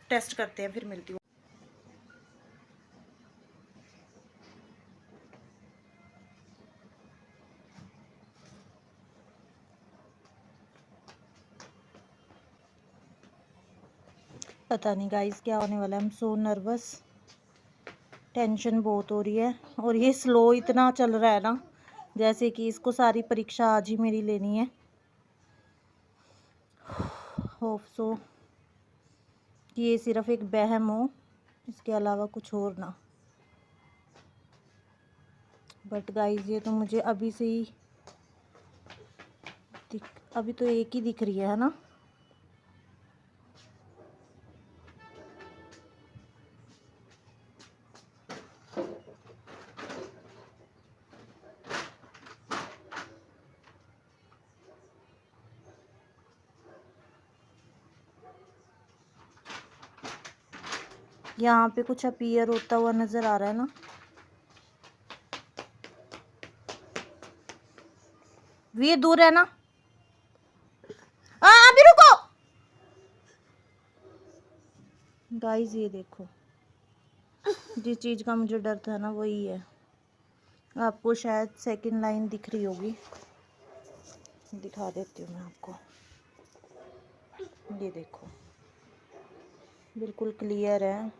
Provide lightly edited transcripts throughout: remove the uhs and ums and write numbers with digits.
Test करते हैं, फिर मिलती हूँ। पता नहीं गाइस क्या होने वाला है। I am so nervous, tension बहुत हो रही है। और ये स्लो इतना चल रहा है ना, जैसे कि इसको सारी परीक्षा आज ही मेरी लेनी है। होप सो कि ये सिर्फ एक वहम हो, इसके अलावा कुछ और ना। बट गाइस ये तो मुझे अभी से ही अभी तो एक ही दिख रही है ना। यहाँ पे कुछ अपीयर होता हुआ नजर आ रहा है ना। ये दूर है ना। अभी रुको गाइस, ये देखो जिस चीज का मुझे डर था ना वही है। आपको शायद सेकंड लाइन दिख रही होगी, दिखा देती हूँ मैं आपको। ये देखो बिल्कुल क्लियर है।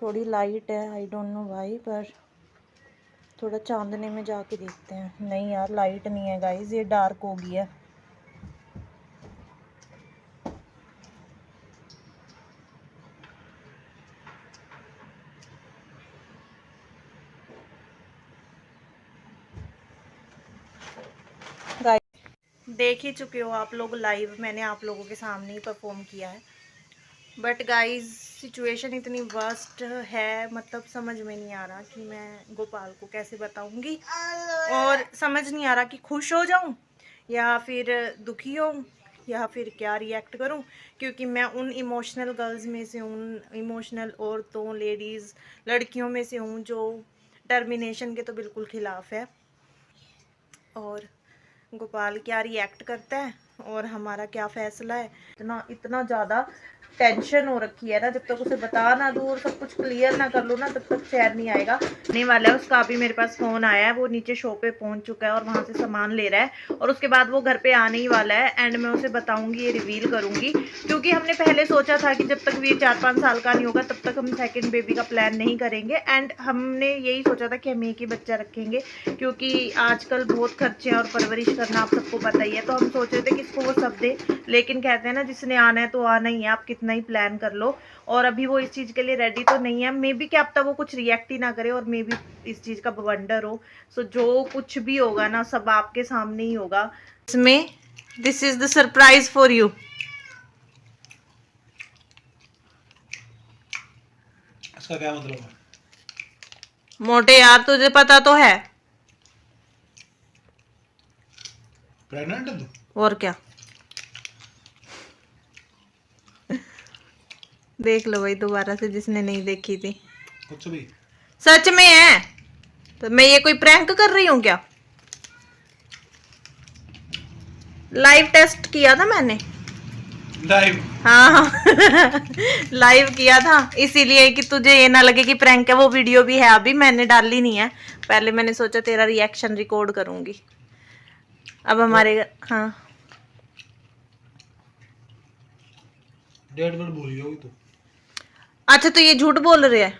थोड़ी लाइट है, आई डोंट नो भाई, पर थोड़ा चांदने में जाके देखते हैं। नहीं यार लाइट नहीं है गाइस, ये डार्क हो गई है। देख ही चुके हो आप लोग लाइव, मैंने आप लोगों के सामने ही परफॉर्म किया है। बट गाइस सिचुएशन इतनी वर्स्ट है, मतलब समझ में नहीं आ रहा कि मैं गोपाल को कैसे बताऊंगी, और समझ नहीं आ रहा कि खुश हो जाऊं या फिर दुखी हो या फिर क्या रिएक्ट करूं। क्योंकि मैं उन इमोशनल गर्ल्स में से, उन इमोशनल औरतों, लेडीज़, लड़कियों में से हूँ जो टर्मिनेशन के तो बिल्कुल खिलाफ है। और गोपाल क्या रिएक्ट करता है और हमारा क्या फैसला है। इतना इतना ज़्यादा टेंशन हो रखी है ना, जब तक उसे बता ना दूँ और सब कुछ क्लियर ना कर लो ना, तब तक चैन नहीं आएगा। नहीं वाला है उसका, अभी मेरे पास फ़ोन आया है, वो नीचे शॉप पे पहुंच चुका है और वहां से सामान ले रहा है, और उसके बाद वो घर पे आने ही वाला है। एंड मैं उसे बताऊंगी, ये रिवील करूंगी। क्योंकि हमने पहले सोचा था कि जब तक भी 4-5 साल का नहीं होगा तब तक हम सेकेंड बेबी का प्लान नहीं करेंगे। एंड हमने यही सोचा था कि हम एक ही बच्चा रखेंगे, क्योंकि आजकल बहुत खर्चे हैं और परवरिश करना आप सबको पता ही है। तो हम सोच रहे थे कि इसको वो सब दे, लेकिन कहते हैं ना जिसने आना है तो आना ही है, आप कितना ही प्लान कर लो। और अभी वो इस चीज़ के लिए रेडी तो नहीं है। मे बी क्या अब तक वो कुछ रिएक्ट ही ना करे और मे बी इस चीज़ का बवंडर हो। सो जो कुछ भी होगा ना सब आपके सामने ही होगा। इसमें this is the surprise for you. इसका क्या मतलब है? मोटे यार तुझे पता तो है। प्रेग्नेंट है तू? और क्या, देख लो भाई दोबारा से जिसने नहीं देखी थी। कुछ भी सच में है, तो मैं ये कोई प्रैंक कर रही हूँ क्या? लाइव टेस्ट किया था मैंने। लाइव? हाँ लाइव किया था, इसीलिए कि तुझे ये ना लगे कि प्रैंक है। वो वीडियो भी है, अभी मैंने डाली नहीं है। पहले मैंने सोचा तेरा रिएक्शन रिकॉर्ड करूंगी। अब हमारे हाँ डेट वेट भूल होगी तू। अच्छा तो ये झूठ बोल रहे हैं?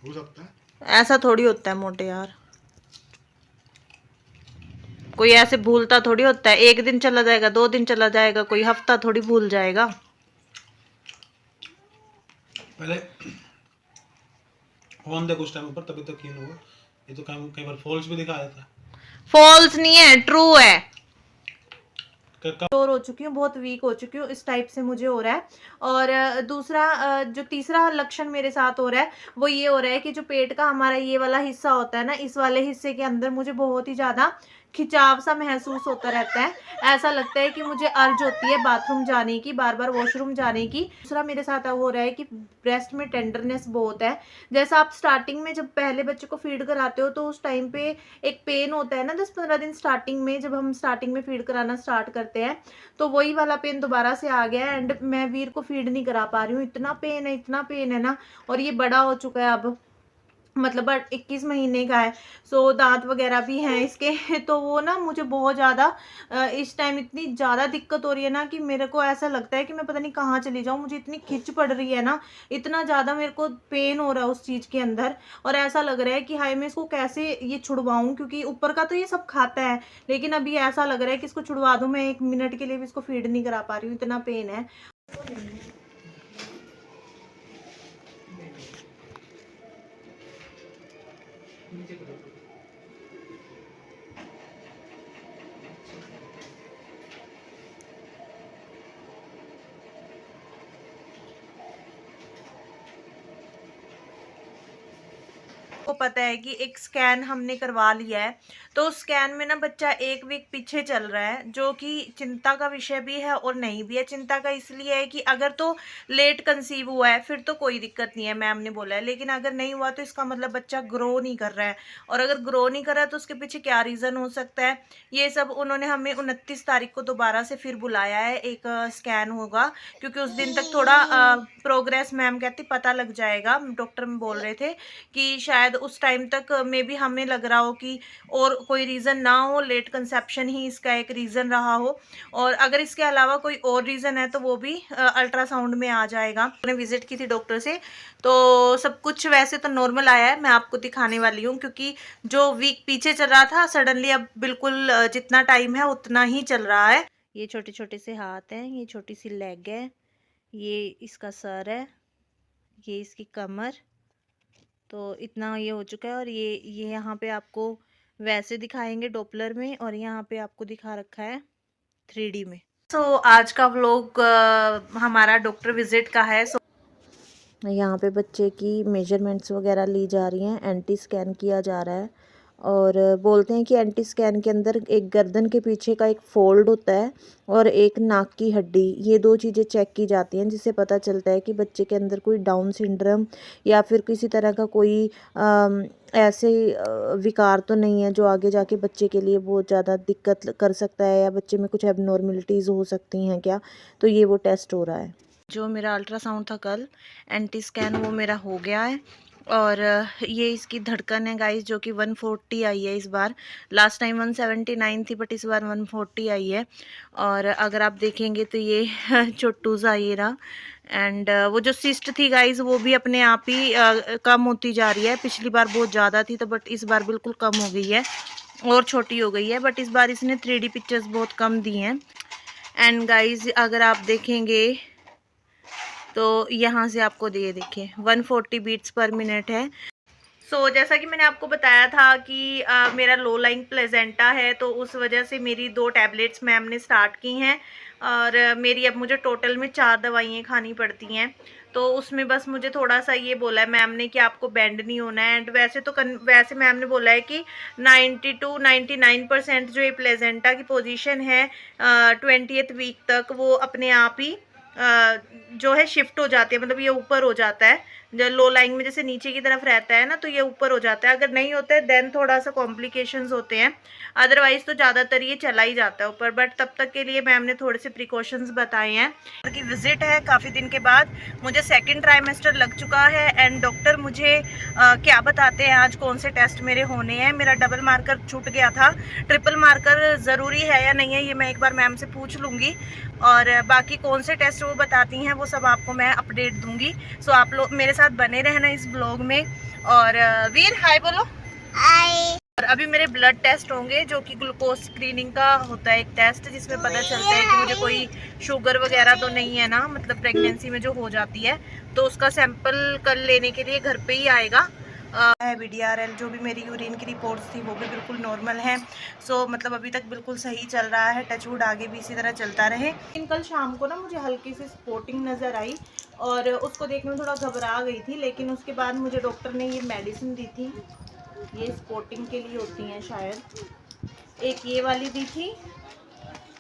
हो सकता है। ऐसा थोड़ी होता है मोटे यार, कोई ऐसे भूलता थोड़ी होता है। एक दिन चला जाएगा, 2 दिन चला जाएगा, कोई हफ्ता थोड़ी भूल जाएगा। पहले फोन दे कुछ टाइम ऊपर, तभी तो यकीन होगा। ये तो कई बार फॉल्स भी दिखा देता है। फॉल्स नहीं है, ट्रू है। कमजोर हो चुकी हूँ, बहुत वीक हो चुकी हूँ, इस टाइप से मुझे हो रहा है। और दूसरा जो तीसरा लक्षण मेरे साथ हो रहा है वो ये हो रहा है कि जो पेट का हमारा ये वाला हिस्सा होता है ना, इस वाले हिस्से के अंदर मुझे बहुत ही ज़्यादा खिंचाव सा महसूस होता रहता है। ऐसा लगता है कि मुझे अर्ज होती है बाथरूम जाने की, बार बार वॉशरूम जाने की। दूसरा मेरे साथ हो रहा है कि ब्रेस्ट में टेंडरनेस बहुत है। जैसा आप स्टार्टिंग में जब पहले बच्चे को फीड कराते हो तो उस टाइम पे एक पेन होता है ना, 10-15 दिन स्टार्टिंग में, जब हम स्टार्टिंग में फीड कराना स्टार्ट करते हैं तो वही वाला पेन दोबारा से आ गया है। एंड मैं वीर को फीड नहीं करा पा रही हूँ, इतना पेन है, इतना पेन है ना। और ये बड़ा हो चुका है अब, मतलब 21 महीने का है। सो दांत वगैरह भी हैं इसके तो वो ना मुझे बहुत ज़्यादा इस टाइम इतनी ज़्यादा दिक्कत हो रही है ना कि मेरे को ऐसा लगता है कि मैं पता नहीं कहाँ चली जाऊँ। मुझे इतनी खिंच पड़ रही है ना, इतना ज़्यादा मेरे को पेन हो रहा है उस चीज़ के अंदर। और ऐसा लग रहा है कि हाय मैं इसको कैसे ये छुड़वाऊँ, क्योंकि ऊपर का तो ये सब खाता है, लेकिन अभी ऐसा लग रहा है कि इसको छुड़वा दूँ। मैं 1 मिनट के लिए भी इसको फीड नहीं करा पा रही हूँ, इतना पेन है। को पता है कि एक स्कैन हमने करवा लिया है, तो स्कैन में ना बच्चा 1 वीक पीछे चल रहा है, जो कि चिंता का विषय भी है और नहीं भी है। चिंता का इसलिए है कि अगर तो लेट कंसीव हुआ है फिर तो कोई दिक्कत नहीं है, मैम ने बोला है, लेकिन अगर नहीं हुआ तो इसका मतलब बच्चा ग्रो नहीं कर रहा है। और अगर ग्रो नहीं कर रहा है तो उसके पीछे क्या रीज़न हो सकता है, ये सब उन्होंने हमें 29 तारीख को दोबारा से फिर बुलाया है, एक स्कैन होगा, क्योंकि उस दिन तक थोड़ा प्रोग्रेस मैम कहती पता लग जाएगा। डॉक्टर में बोल रहे थे कि शायद उस टाइम तक में भी हमें लग रहा हो कि और कोई रीज़न ना हो, लेट कंसेप्शन ही इसका एक रीज़न रहा हो, और अगर इसके अलावा कोई और रीज़न है तो वो भी अल्ट्रासाउंड में आ जाएगा। मैंने विजिट की थी डॉक्टर से, तो सब कुछ वैसे तो नॉर्मल आया है। मैं आपको दिखाने वाली हूँ, क्योंकि जो वीक पीछे चल रहा था सडनली अब बिल्कुल जितना टाइम है उतना ही चल रहा है। ये छोटे छोटे से हाथ हैं, ये छोटी सी लेग है, ये इसका सर है, ये इसकी कमर, तो इतना ये हो चुका है। और ये यहाँ पे आपको वैसे दिखाएंगे डॉपलर में, और यहाँ पे आपको दिखा रखा है 3D में। सो आज का व्लॉग हमारा डॉक्टर विजिट का है। सो यहाँ पे बच्चे की मेजरमेंट्स वगैरह ली जा रही हैं, एंटी स्कैन किया जा रहा है। और बोलते हैं कि एंटी स्कैन के अंदर एक गर्दन के पीछे का एक फोल्ड होता है और एक नाक की हड्डी, ये 2 चीज़ें चेक की जाती हैं, जिससे पता चलता है कि बच्चे के अंदर कोई डाउन सिंड्रोम या फिर किसी तरह का कोई ऐसे विकार तो नहीं है जो आगे जाके बच्चे के लिए बहुत ज़्यादा दिक्कत कर सकता है, या बच्चे में कुछ एबनॉर्मलिटीज़ हो सकती हैं क्या। तो ये वो टेस्ट हो रहा है। जो मेरा अल्ट्रासाउंड था कल, एंटी स्कैन, वो मेरा हो गया है। और ये इसकी धड़कन है गाइस, जो कि 140 आई है इस बार। लास्ट टाइम 179 थी, बट इस बार 140 आई है। और अगर आप देखेंगे तो ये छोटू सा ये रहा। एंड वो जो सिस्ट थी गाइस वो भी अपने आप ही कम होती जा रही है। पिछली बार बहुत ज़्यादा थी, तो बट इस बार बिल्कुल कम हो गई है और छोटी हो गई है। बट इस बार इसने 3D पिक्चर्स बहुत कम दी हैं। एंड गाइस अगर आप देखेंगे तो यहाँ से आपको देखिए 140 बीट्स पर मिनट है। सो जैसा कि मैंने आपको बताया था कि मेरा लो लाइंग प्लेजेंटा है, तो उस वजह से मेरी 2 टैबलेट्स मैम ने स्टार्ट की हैं। और मेरी अब मुझे टोटल में 4 दवाइयाँ खानी पड़ती हैं। तो उसमें बस मुझे थोड़ा सा ये बोला है मैम ने कि आपको बेंड नहीं होना है। एंड वैसे तो वैसे मैम ने बोला है कि 90 to 99% जो ये प्लेजेंटा की पोजीशन है 20th वीक तक वो अपने आप ही जो है शिफ्ट हो जाती है, मतलब ये ऊपर हो जाता है। जो लो लाइंग में जैसे नीचे की तरफ रहता है ना, तो ये ऊपर हो जाता है। अगर नहीं होता है देन थोड़ा सा कॉम्प्लिकेशंस होते हैं, अदरवाइज तो ज़्यादातर ये चला ही जाता है ऊपर। बट तब तक के लिए मैम ने थोड़े से प्रिकॉशंस बताए हैं। की विजिट है काफ़ी दिन के बाद, मुझे 2nd ट्राइमेस्टर लग चुका है। एंड डॉक्टर मुझे क्या बताते हैं आज कौन से टेस्ट मेरे होने हैं। मेरा डबल मार्कर छूट गया था, ट्रिपल मार्कर ज़रूरी है या नहीं है ये मैं एक बार मैम से पूछ लूँगी। और बाकी कौन से टेस्ट वो बताती हैं वो सब आपको मैं अपडेट दूंगी। सो आप लोग मेरे साथ बने रहना इस ब्लॉग में। और वीर हाय बोलो। हाय। और अभी मेरे ब्लड टेस्ट होंगे, जो कि ग्लूकोज स्क्रीनिंग का होता है एक टेस्ट, जिसमें पता चलता है कि मुझे कोई शुगर वगैरह तो नहीं है ना, मतलब प्रेगनेंसी में जो हो जाती है। तो उसका सैंपल कल लेने के लिए घर पे ही आएगा। VDRL जो भी मेरी यूरिन की रिपोर्ट्स थी वो भी बिल्कुल नॉर्मल है। सो मतलब अभी तक बिल्कुल सही चल रहा है, टचवुड आगे भी इसी तरह चलता रहे। कल शाम को ना मुझे हल्की सी स्पॉटिंग नज़र आई और उसको देखने में थोड़ा घबरा गई थी, लेकिन उसके बाद मुझे डॉक्टर ने ये मेडिसिन दी थी, ये स्पॉटिंग के लिए होती हैं शायद, एक ये वाली दी थी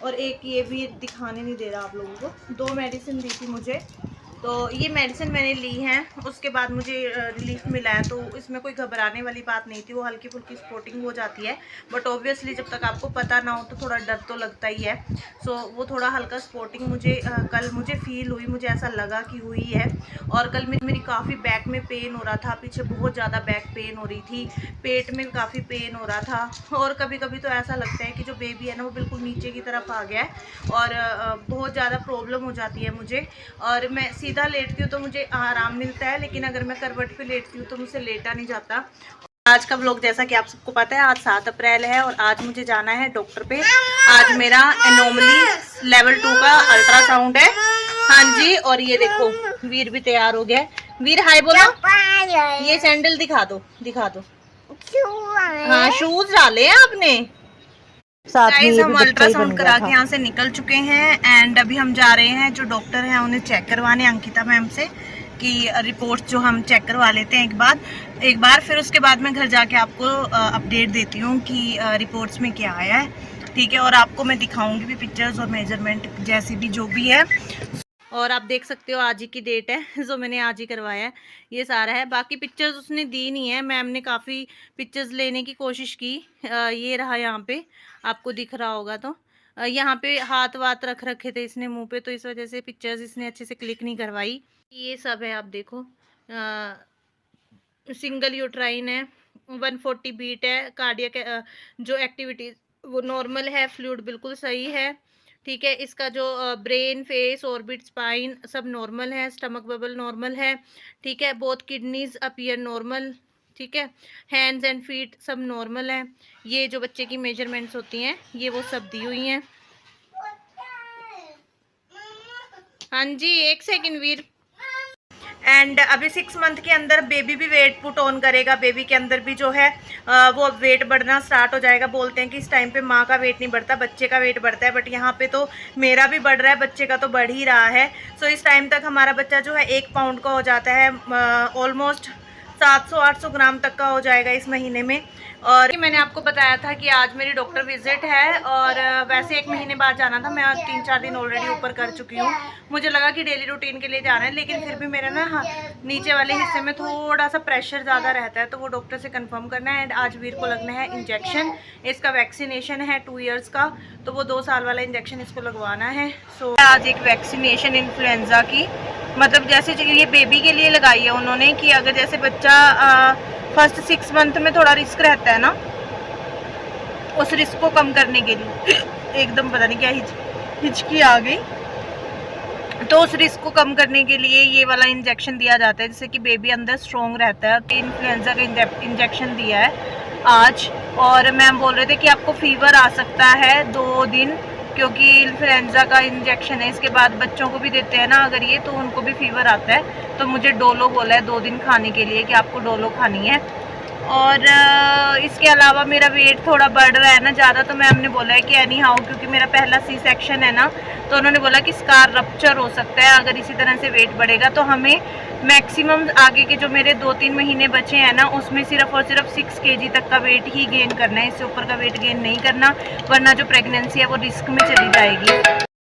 और एक ये भी दिखाने नहीं दे रहा आप लोगों को, 2 मेडिसिन दी थी मुझे। तो ये मेडिसिन मैंने ली है, उसके बाद मुझे रिलीफ मिला है। तो इसमें कोई घबराने वाली बात नहीं थी, वो हल्की फुल्की स्पॉटिंग हो जाती है, बट ऑब्वियसली जब तक आपको पता ना हो तो थोड़ा डर तो लगता ही है। सो वो थोड़ा हल्का स्पॉटिंग मुझे कल मुझे फील हुई, मुझे ऐसा लगा कि हुई है। और कल मेरी काफ़ी बैक में पेन हो रहा था, पीछे बहुत ज़्यादा बैक पेन हो रही थी, पेट में काफ़ी पेन हो रहा था, और कभी कभी तो ऐसा लगता है कि जो बेबी है ना वो बिल्कुल नीचे की तरफ आ गया है और बहुत ज़्यादा प्रॉब्लम हो जाती है मुझे। और मैं सीधा लेटती हूँ तो मुझे आराम मिलता है, लेकिन अगर मैं करवट पे लेटती हूँ तो मुझसे लेटा नहीं जाता। आज का व्लॉग जैसा कि आप सबको पता है, आज 7 अप्रैल है और आज मुझे जाना है डॉक्टर पे। आज मेरा एनोमली लेवल 2 का अल्ट्रासाउंड है। हाँ जी, और ये देखो वीर भी तैयार हो गया है। वीर हाय बोलो, ये सैंडल दिखा दो, दिखा दो। हाँ शूज डाले हैं आपने। गाइस हम अल्ट्रासाउंड करा के यहाँ से निकल चुके हैं एंड अभी हम जा रहे हैं जो डॉक्टर हैं उन्हें चेक करवाने, अंकिता मैम से, कि रिपोर्ट जो हम चेक करवा लेते हैं एक बार फिर उसके बाद मैं घर जाके आपको अपडेट देती हूँ कि रिपोर्ट्स में क्या आया है, ठीक है। और आपको मैं दिखाऊंगी भी पिक्चर्स और मेजरमेंट जैसी भी जो भी है। और आप देख सकते हो आज ही की डेट है, जो मैंने आज ही करवाया है, ये सारा है। बाकी पिक्चर्स उसने दी नहीं है, मैम ने काफ़ी पिक्चर्स लेने की कोशिश की। ये रहा, यहाँ पे आपको दिख रहा होगा तो यहाँ पे हाथ वाथ रख रखे थे इसने मुंह पे, तो इस वजह से पिक्चर्स इसने अच्छे से क्लिक नहीं करवाई। ये सब है, आप देखो सिंगल यूट्राइन है, 140 बीट है, कार्डियक जो एक्टिविटीज वो नॉर्मल है, फ्लूइड बिल्कुल सही है, ठीक है। इसका जो ब्रेन, फेस, ऑर्बिट, स्पाइन सब नॉर्मल है, स्टमक बबल नॉर्मल है, ठीक है। बोथ किडनीज अपीयर नॉर्मल, ठीक है। हैंड्स एंड फीट सब नॉर्मल है। ये जो बच्चे की मेजरमेंट्स होती हैं ये वो सब दी हुई हैं। हाँ जी, एक सेकंड वीर। एंड अभी 6 मंथ के अंदर बेबी भी वेट पुट ऑन करेगा, बेबी के अंदर भी जो है वो अब वेट बढ़ना स्टार्ट हो जाएगा। बोलते हैं कि इस टाइम पे माँ का वेट नहीं बढ़ता, बच्चे का वेट बढ़ता है, बट यहाँ पे तो मेरा भी बढ़ रहा है, बच्चे का तो बढ़ ही रहा है। सो इस टाइम तक हमारा बच्चा जो है 1 पाउंड का हो जाता है, ऑलमोस्ट 700-800 ग्राम तक का हो जाएगा इस महीने में। और मैंने आपको बताया था कि आज मेरी डॉक्टर विजिट है और वैसे 1 महीने बाद जाना था, मैं 3-4 दिन ऑलरेडी ऊपर कर चुकी हूँ। मुझे लगा कि डेली रूटीन के लिए जाना है, लेकिन फिर भी मेरा ना नीचे वाले हिस्से में थोड़ा सा प्रेशर ज़्यादा रहता है, तो वो डॉक्टर से कंफर्म करना है। एंड आज वीर को लगना है इंजेक्शन, इसका वैक्सीनेशन है 2 इयर्स का, तो वो 2 साल वाला इंजेक्शन इसको लगवाना है। सो आज एक वैक्सीनेशन इन्फ्लुएंजा की, मतलब जैसे ये बेबी के लिए लगाई है उन्होंने, कि अगर जैसे बच्चा फर्स्ट 6 मंथ में थोड़ा रिस्क रहता है ना, उस रिस्क को कम करने के लिए एकदम पता नहीं क्या हिचकी आ गई, तो उस रिस्क को कम करने के लिए ये वाला इंजेक्शन दिया जाता है, जिससे कि बेबी अंदर स्ट्रॉन्ग रहता है। तो इन्फ्लुएंजा का इंजेक्शन दिया है आज, और मैम बोल रहे थे कि आपको फीवर आ सकता है 2 दिन, क्योंकि इन्फ्लुएंजा का इंजेक्शन है। इसके बाद बच्चों को भी देते हैं ना अगर ये, तो उनको भी फीवर आता है। तो मुझे डोलो बोला है 2 दिन खाने के लिए, कि आपको डोलो खानी है। और इसके अलावा मेरा वेट थोड़ा बढ़ रहा है ना ज़्यादा, तो मैम ने बोला है कि एनी हाउ, क्योंकि मेरा पहला सी सेक्शन है ना, तो उन्होंने बोला कि स्कार रप्चर हो सकता है अगर इसी तरह से वेट बढ़ेगा। तो हमें मैक्सिमम आगे के जो मेरे 2-3 महीने बचे हैं ना, उसमें सिर्फ और सिर्फ 6 kg तक का वेट ही गेन करना है, इससे ऊपर का वेट गेन नहीं करना, वरना जो प्रेगनेंसी है वो रिस्क में चली जाएगी।